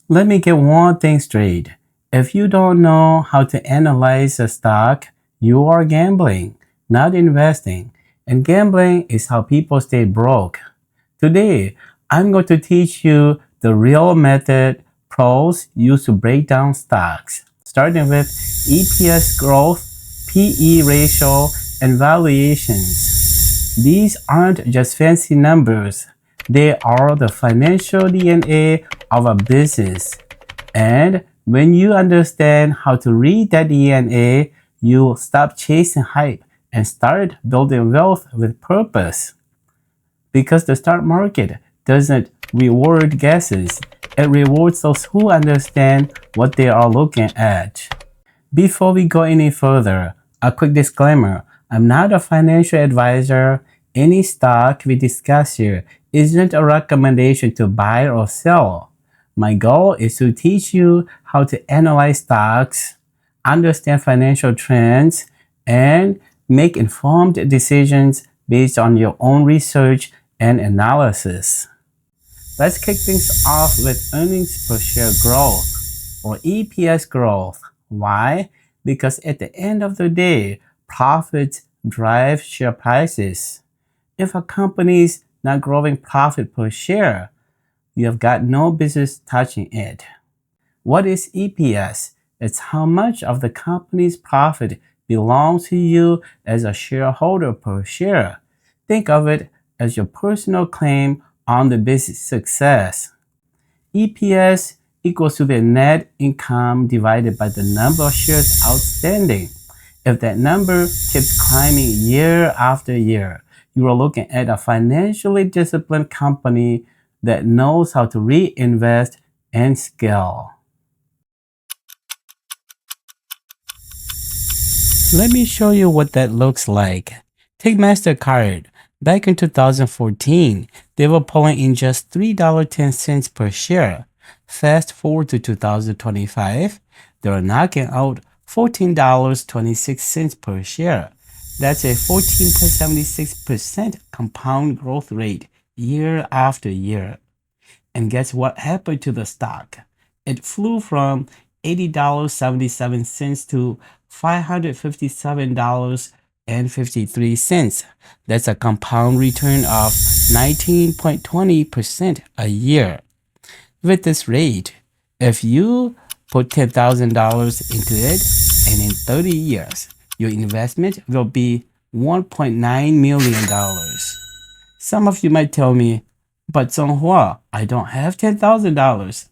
Let me get one thing straight. If you don't know how to analyze a stock, you are gambling, not investing. And gambling is how people stay broke. Today, I'm going to teach you the real method pros use to break down stocks, starting with EPS growth, PE ratio, and valuations. These aren't just fancy numbers. They are the financial DNA of a business. And when you understand how to read that DNA, you'll stop chasing hype and start building wealth with purpose. Because the stock market doesn't reward guesses, it rewards those who understand what they are looking at. Before we go any further, a quick disclaimer. I'm not a financial advisor. Any stock we discuss here isn't a recommendation to buy or sell. My goal is to teach you how to analyze stocks, understand financial trends, and make informed decisions based on your own research and analysis. Let's kick things off with earnings per share growth or EPS growth. Why? Because at the end of the day, profits drive share prices. If a company is not growing profit per share, you have got no business touching it. What is EPS? It's how much of the company's profit belongs to you as a shareholder per share. Think of it as your personal claim on the business success. EPS equals to the net income divided by the number of shares outstanding. If that number keeps climbing year after year, you are looking at a financially disciplined company that knows how to reinvest and scale. Let me show you what that looks like. Take MasterCard. Back in 2014, they were pulling in just $3.10 per share. Fast forward to 2025, they are knocking out $14.26 per share. That's a 14.76% compound growth rate year after year. And guess what happened to the stock? It flew from $80.77 to $557.53. That's a compound return of 19.20% a year. With this rate, if you put $10,000 into it, and in 30 years, your investment will be $1.9 million. Some of you might tell me, but Songhua, I don't have $10,000.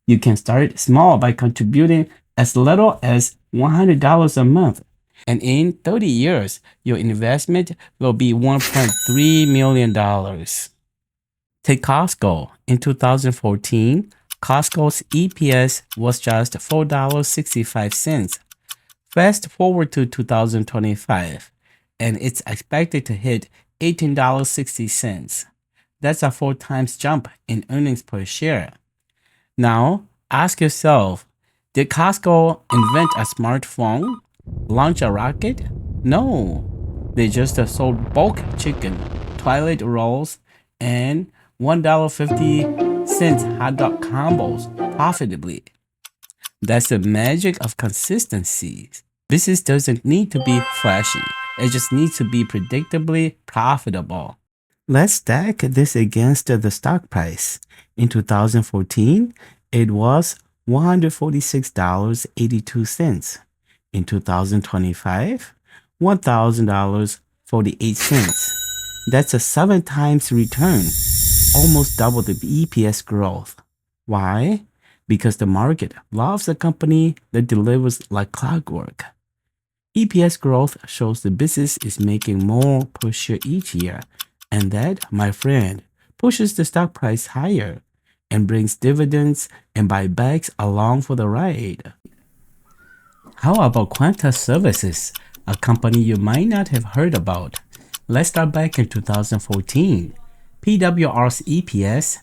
You can start small by contributing as little as $100 a month. And in 30 years, your investment will be $1.3 million. Take Costco. In 2014, Costco's EPS was just $4.65. Fast forward to 2025, and it's expected to hit $18.60. That's a 4 times jump in earnings per share. Now, ask yourself, did Costco invent a smartphone? Launch a rocket? No. They just sold bulk chicken, toilet rolls, and $1.50 hot dog combos profitably. That's the magic of consistency. Business doesn't need to be flashy. It just needs to be predictably profitable. Let's stack this against the stock price. In 2014, it was $146.82. In 2025, $1,000.48. That's a 7 times return, almost double the EPS growth. Why? Because the market loves a company that delivers like clockwork. EPS growth shows the business is making more per share each year, and that, my friend, pushes the stock price higher and brings dividends and buybacks along for the ride. How about Quanta Services, a company you might not have heard about? Let's start back in 2014. PWR's EPS,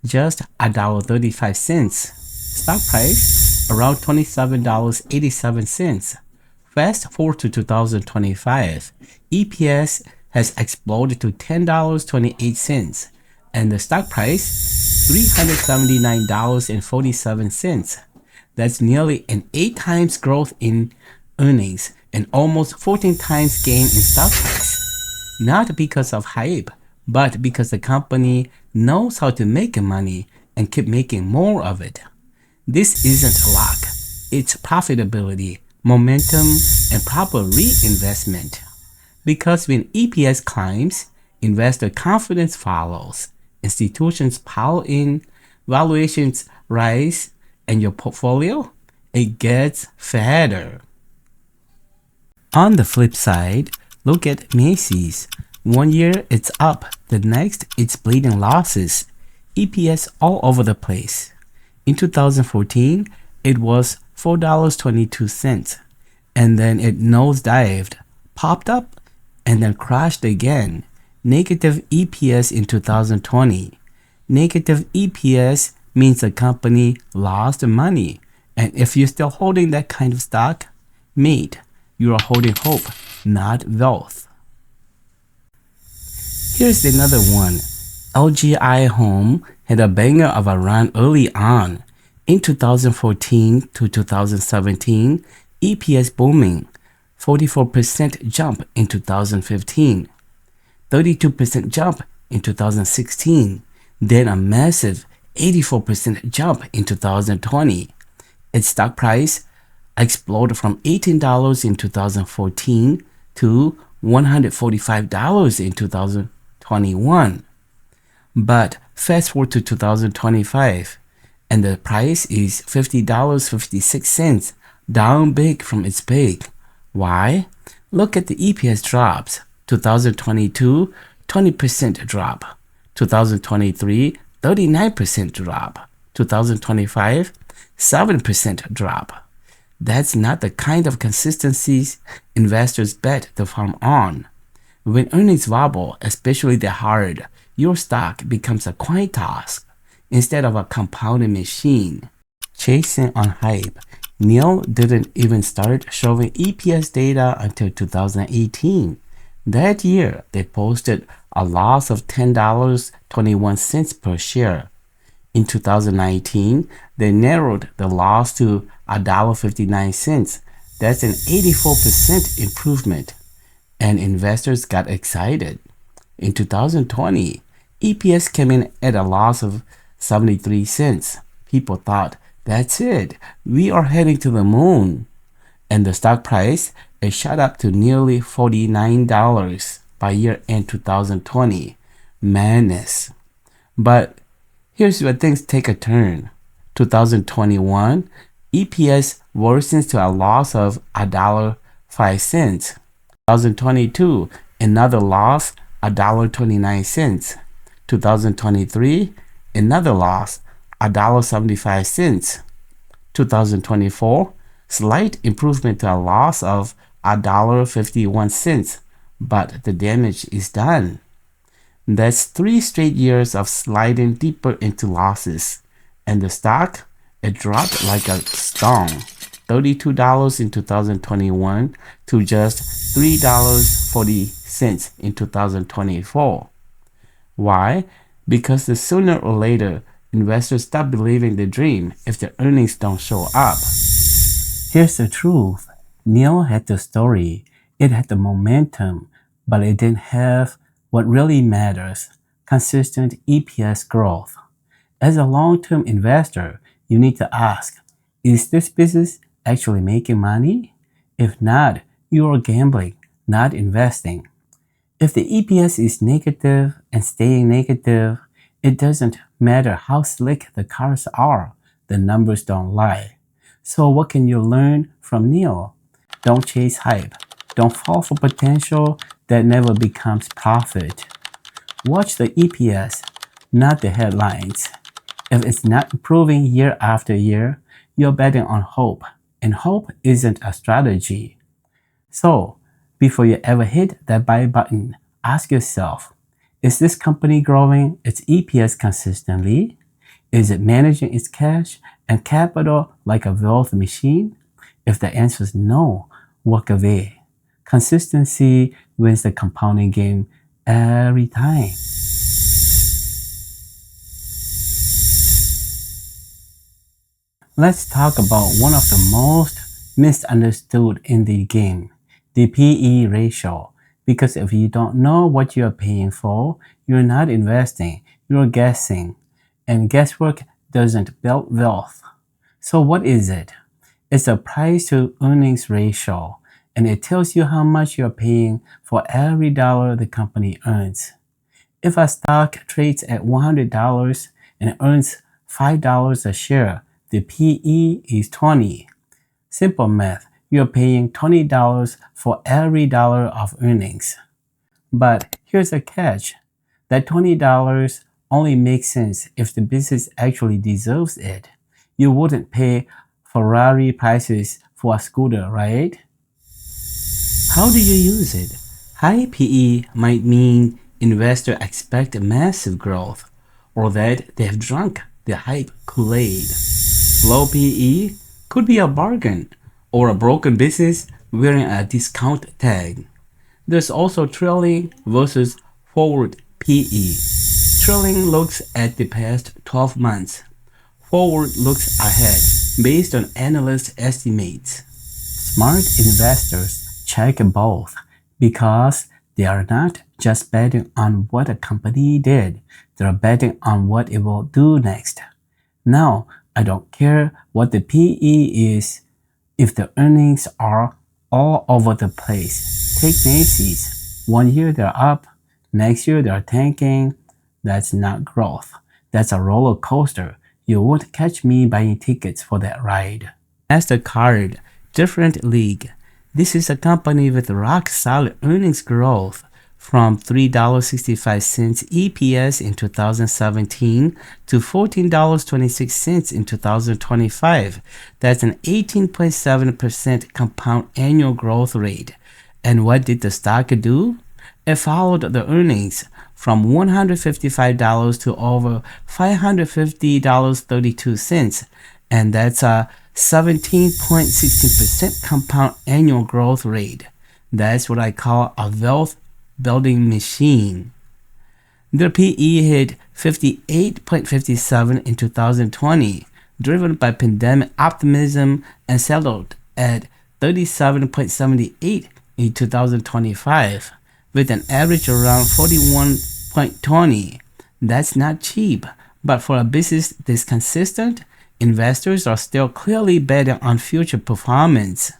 just $1.35. Stock price, around $27.87. Fast forward to 2025, EPS has exploded to $10.28. and the stock price $379.47. That's nearly an 8 times growth in earnings and almost 14 times gain in stock price. Not because of hype, but because the company knows how to make money and keep making more of it. This isn't luck, it's profitability, momentum, and proper reinvestment. Because when EPS climbs, investor confidence follows, institutions pile in, valuations rise, and your portfolio, it gets fatter. On the flip side, look at Macy's. One year it's up, the next it's bleeding losses. EPS all over the place. In 2014, it was $4.22, and then it nosedived, popped up, and then crashed again. Negative EPS in 2020. Negative EPS means the company lost money, and if you're still holding that kind of stock, mate, you are holding hope, not wealth. Here's another one. LGI Home had a banger of a run early on. In 2014 to 2017, EPS booming, 44% jump in 2015, 32% jump in 2016, then a massive 84% jump in 2020. Its stock price exploded from $18 in 2014 to $145 in 2021. But fast forward to 2025, and the price is $50.56, down big from its peak. Why? Look at the EPS drops. 2022, 20% drop. 2023, 39% drop. 2025, 7% drop. That's not the kind of consistencies investors bet the farm on. When earnings wobble, especially the hard, your stock becomes a coin toss instead of a compounding machine. Chasing on hype. Neil didn't even start showing EPS data until 2018. That year, they posted a loss of $10.21 per share. In 2019, they narrowed the loss to $1.59. That's an 84% improvement, and investors got excited. In 2020, EPS came in at a loss of 73 cents. People thought, that's it, we are heading to the moon. And the stock price, it shot up to nearly $49 by year end 2020. Madness. But here's where things take a turn. 2021, EPS worsens to a loss of $1.05. 2022, another loss, $1.29. 2023, another loss, $1.75. 2024, slight improvement to a loss of $1.51, but the damage is done. That's 3 straight years of sliding deeper into losses, and the stock, it dropped like a stone, $32 in 2021 to just $3.40 in 2024. Why? Because sooner or later, investors stop believing the dream if their earnings don't show up. Here's the truth. Neil had the story, it had the momentum, but it didn't have what really matters, consistent EPS growth. As a long-term investor, you need to ask, is this business actually making money? If not, you are gambling, not investing. If the EPS is negative and staying negative, it doesn't matter how slick the cars are, the numbers don't lie. So what can you learn from Neil? Don't chase hype. Don't fall for potential that never becomes profit. Watch the EPS, not the headlines. If it's not improving year after year, you're betting on hope, and hope isn't a strategy. So, before you ever hit that buy button, ask yourself, is this company growing its EPS consistently? Is it managing its cash and capital like a wealth machine? If the answer is no, walk away. Consistency wins the compounding game every time. Let's talk about one of the most misunderstood in the game, the PE ratio. Because if you don't know what you're paying for, you're not investing, you're guessing. And guesswork doesn't build wealth. So what is it? It's a price to earnings ratio, and it tells you how much you're paying for every dollar the company earns. If a stock trades at $100 and earns $5 a share, the PE is 20. Simple math, you're paying $20 for every dollar of earnings. But here's the catch. That $20 only makes sense if the business actually deserves it. You wouldn't pay Ferrari prices for a scooter, right? How do you use it? High PE might mean investors expect massive growth, or that they have drunk the hype Kool-Aid. Low PE could be a bargain, or a broken business wearing a discount tag. There's also trailing versus forward PE. Trailing looks at the past 12 months. Forward looks ahead based on analyst estimates. Smart investors check both because they are not just betting on what a company did, they're betting on what it will do next. Now, I don't care what the PE is if the earnings are all over the place. Take Macy's. 1 year they're up, next year they're tanking. That's not growth. That's a roller coaster. You won't catch me buying tickets for that ride. MasterCard, different league. This is a company with rock solid earnings growth from $3.65 EPS in 2017 to $14.26 in 2025. That's an 18.7% compound annual growth rate. And what did the stock do? It followed the earnings from $155 to over $550.32, and that's a 17.16% compound annual growth rate. That's what I call a wealth building machine. Their PE hit 58.57 in 2020, driven by pandemic optimism, and settled at 37.78 in 2025, with an average around 41.20. That's not cheap, but for a business this consistent, investors are still clearly betting on future performance.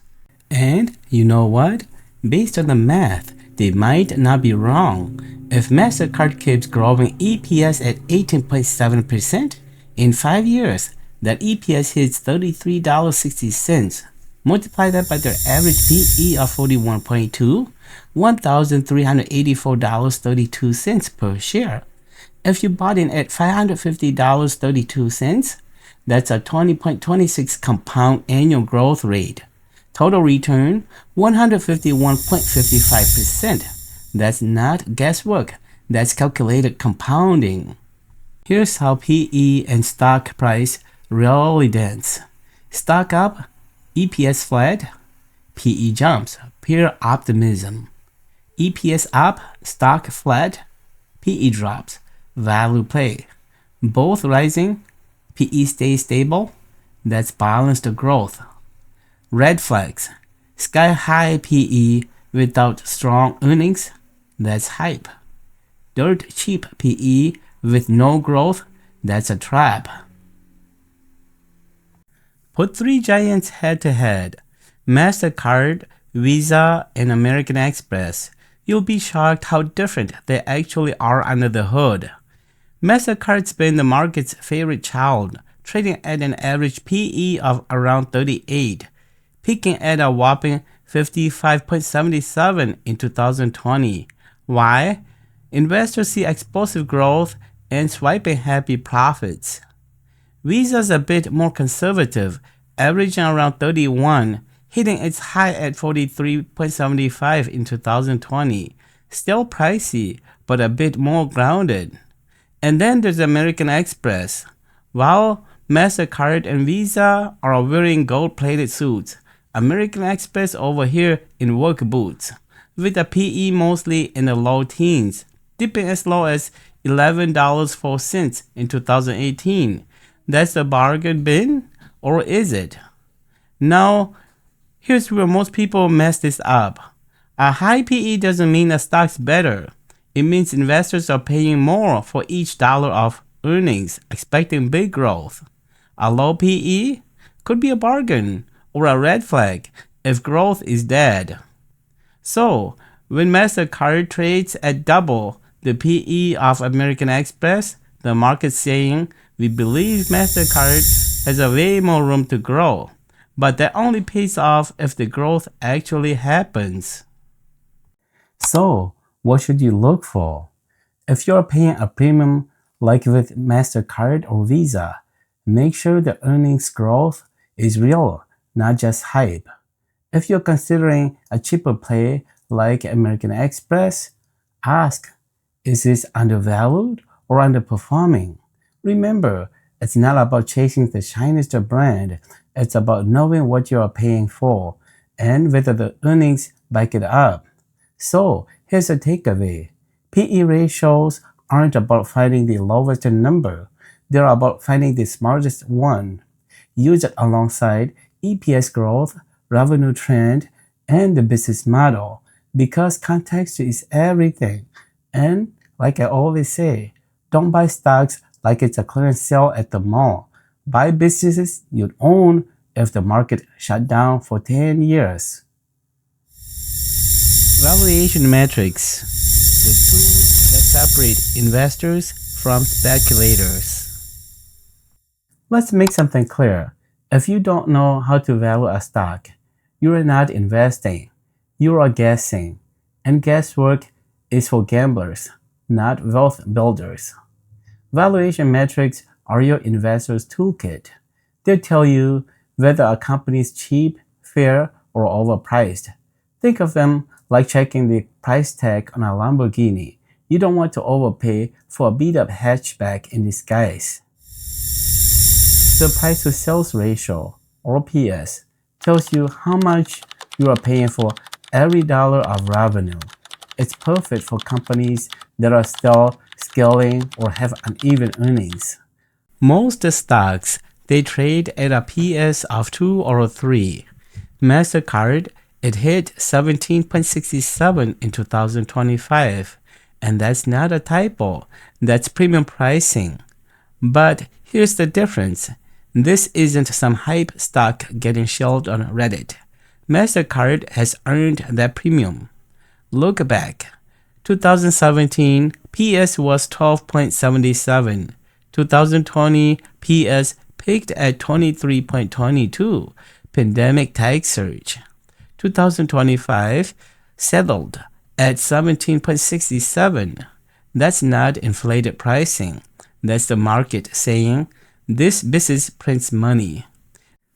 And you know what? Based on the math, they might not be wrong. If MasterCard keeps growing EPS at 18.7%, in 5 years, that EPS hits $33.60. Multiply that by their average PE of 41.2, $1,384.32 per share. If you bought in at $550.32, that's a 20.26 compound annual growth rate. Total return, 151.55%. That's not guesswork, that's calculated compounding. Here's how PE and stock price really dance. Stock up, EPS flat, PE jumps, pure optimism. EPS up, stock flat, PE drops, value play. Both rising, PE stays stable, that's balanced growth. Red flags, sky high PE without strong earnings, that's hype. Dirt cheap PE with no growth, that's a trap. Put three giants head to head, MasterCard, Visa, and American Express. You'll be shocked how different they actually are under the hood. MasterCard's been the market's favorite child, trading at an average PE of around 38, peaking at a whopping 55.77 in 2020. Why? Investors see explosive growth and swiping happy profits. Visa's a bit more conservative, averaging around 31, hitting its high at 43.75 in 2020. Still pricey, but a bit more grounded. And then there's American Express. While MasterCard and Visa are wearing gold-plated suits, American Express over here in work boots, with a PE mostly in the low teens, dipping as low as $11.04 in 2018. That's the bargain bin, Or is it? Now, here's where most people mess this up. A high PE doesn't mean a stock's better. It means investors are paying more for each dollar of earnings, expecting big growth. A low PE could be a bargain or a red flag if growth is dead. So, when MasterCard trades at double the PE of American Express, the market's saying, we believe MasterCard has a way more room to grow. But that only pays off if the growth actually happens. So, what should you look for? If you're paying a premium like with MasterCard or Visa, make sure the earnings growth is real, not just hype. If you're considering a cheaper play like American Express, ask, is this undervalued or underperforming? Remember, it's not about chasing the shiniest brand, it's about knowing what you are paying for and whether the earnings back it up. So, here's a takeaway. PE ratios aren't about finding the lowest number, they're about finding the smartest one. Use it alongside EPS growth, revenue trend, and the business model because context is everything. And like I always say, don't buy stocks like it's a clearance sale at the mall. Buy businesses you'd own if the market shut down for 10 years. Valuation metrics, the tools that separate investors from speculators. Let's make something clear. If you don't know how to value a stock, you are not investing. You are guessing. And guesswork is for gamblers, not wealth builders. Valuation metrics are your investor's toolkit. They tell you whether a company is cheap, fair, or overpriced. Think of them like checking the price tag on a Lamborghini. You don't want to overpay for a beat-up hatchback in disguise. The price to sales ratio, or PS, tells you how much you are paying for every dollar of revenue. It's perfect for companies that are still scaling or have uneven earnings. Most stocks, they trade at a PS of 2 or 3. MasterCard, it hit 17.67 in 2025. And that's not a typo, that's premium pricing. But here's the difference. This isn't some hype stock getting shelled on Reddit. MasterCard has earned that premium. Look back. 2017, PS was 12.77. 2020, PS peaked at 23.22. Pandemic tag surge. 2025, settled at 17.67. That's not inflated pricing. That's the market saying, this business prints money.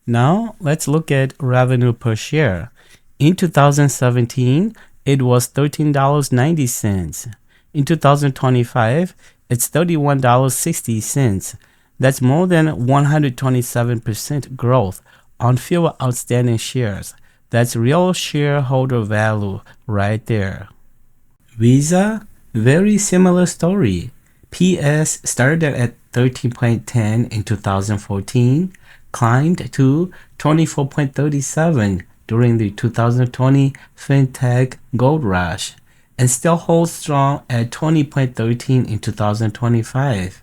Now, let's look at revenue per share. In 2017, it was $13.90. In 2025, it's $31.60. That's more than 127% growth on fewer outstanding shares. That's real shareholder value right there. Visa, very similar story. PS started at 13.10 in 2014, climbed to 24.37 during the 2020 fintech gold rush, and still holds strong at 20.13 in 2025.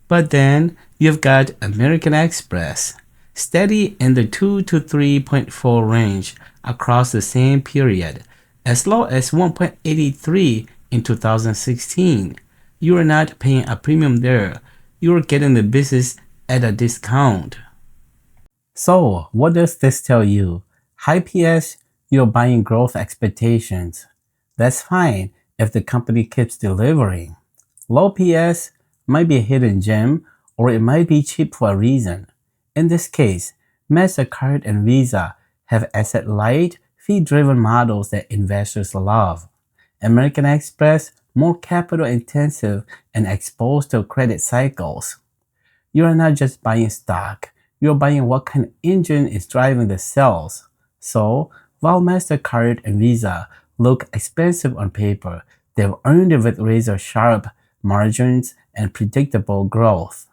But then you've got American Express, steady in the 2 to 3.4 range across the same period, as low as 1.83 in 2016. You are not paying a premium there. You are getting the business at a discount. So, what does this tell you? High PS, you're buying growth expectations. That's fine if the company keeps delivering. Low PS might be a hidden gem, or it might be cheap for a reason. In this case, MasterCard and Visa have asset-light, fee-driven models that investors love. American Express, more capital-intensive and exposed to credit cycles. You are not just buying stock, you're buying what kind of engine is driving the sales. So, while MasterCard and Visa look expensive on paper, they've earned it with razor-sharp margins and predictable growth.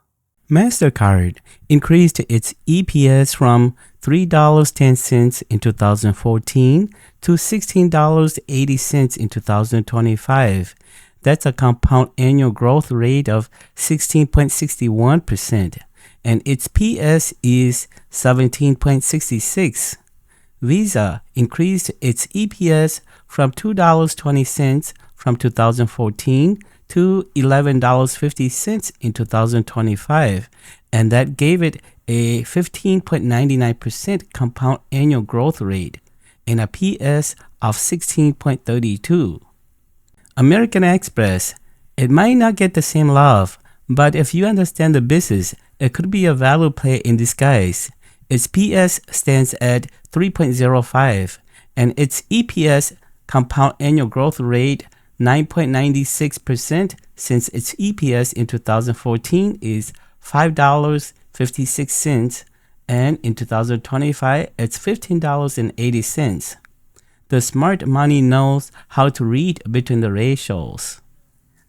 MasterCard increased its EPS from $3.10 in 2014 to $16.80 in 2025. That's a compound annual growth rate of 16.61%, and its PS is 17.66. Visa increased its EPS from $2.20 from 2014 to $11.50 in 2025, and that gave it a 15.99% compound annual growth rate and a PS of 16.32. American Express, it might not get the same love, but if you understand the business, it could be a value play in disguise. Its PS stands at 3.05, and its EPS compound annual growth rate 9.96% since its EPS in 2014 is $5.56, and in 2025 it's $15.80. The smart money knows how to read between the ratios.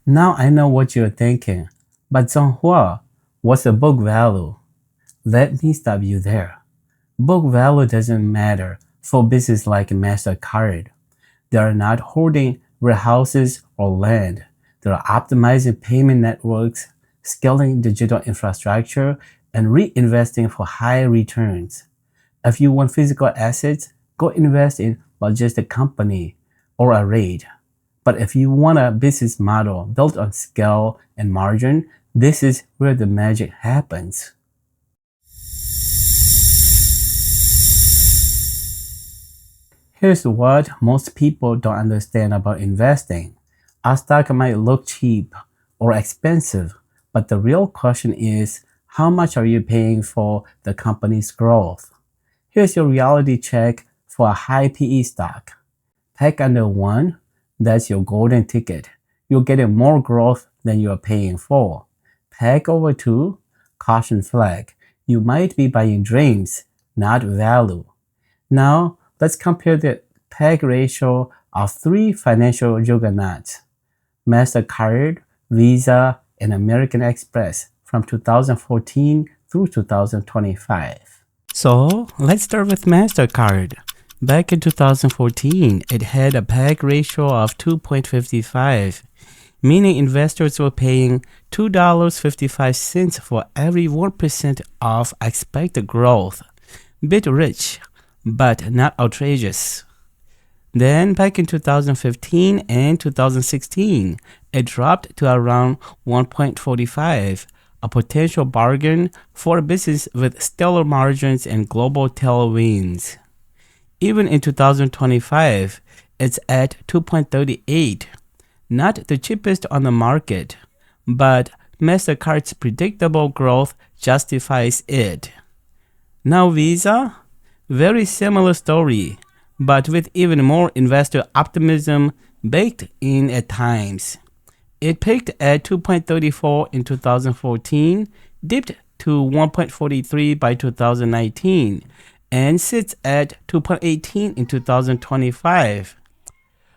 Now I know what you're thinking, but Zhonghua, what's the book value? Let me stop you there. Book value doesn't matter for business like MasterCard. They are not hoarding warehouses or land. They are optimizing payment networks, scaling digital infrastructure, and reinvesting for high returns. If you want physical assets, go invest in logistic company or a REIT. But if you want a business model built on scale and margin, this is where the magic happens. Here's what most people don't understand about investing. A stock might look cheap or expensive, but the real question is, how much are you paying for the company's growth? Here's your reality check for a high PE stock. Peg under 1, that's your golden ticket. You're getting more growth than you're paying for. Peg over 2, caution flag. You might be buying dreams, not value. Now, let's compare the PEG ratio of 3 financial juggernauts: MasterCard, Visa, and American Express from 2014 through 2025. So, let's start with MasterCard. Back in 2014, it had a PEG ratio of 2.55, meaning investors were paying $2.55 for every 1% of expected growth. Bit rich, but not outrageous. Then back in 2015 and 2016, it dropped to around 1.45, a potential bargain for a business with stellar margins and global tailwinds. Even in 2025, it's at 2.38, not the cheapest on the market, but MasterCard's predictable growth justifies it. Now Visa? Very similar story, but with even more investor optimism baked in at times. It peaked at 2.34 in 2014, dipped to 1.43 by 2019, and sits at 2.18 in 2025.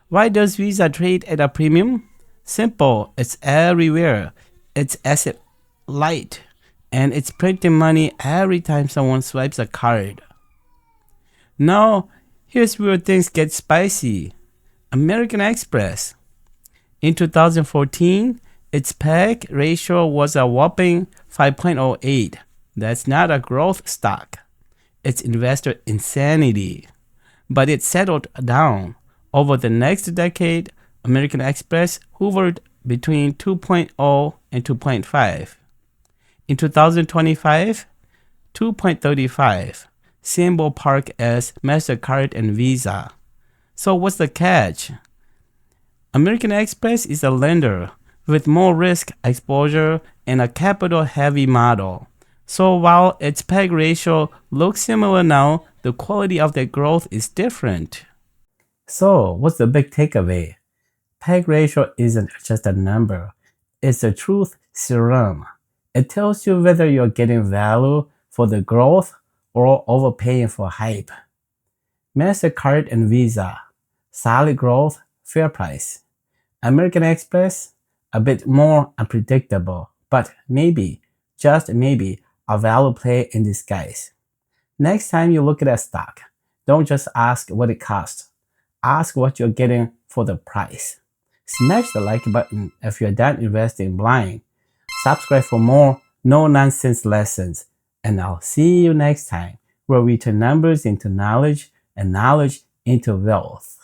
Why does Visa trade at a premium? Simple, it's everywhere. It's asset light, and it's printing money every time someone swipes a card. Now, here's where things get spicy. American Express. In 2014, its PEG ratio was a whopping 5.08. That's not a growth stock. It's investor insanity. But it settled down. Over the next decade, American Express hovered between 2.0 and 2.5. In 2025, 2.35. Same ballpark as MasterCard and Visa. So what's the catch? American Express is a lender with more risk exposure and a capital-heavy model. So while its PEG ratio looks similar now, the quality of their growth is different. So what's the big takeaway? PEG ratio isn't just a number. It's a truth serum. It tells you whether you're getting value for the growth or overpaying for hype. MasterCard and Visa, solid growth, fair price. American Express, a bit more unpredictable, but maybe, just maybe a value play in disguise. Next time you look at a stock, don't just ask what it costs. Ask what you're getting for the price. Smash the like button if you're done investing blind. Subscribe for more no-nonsense lessons. And I'll see you next time, where we turn numbers into knowledge and knowledge into wealth.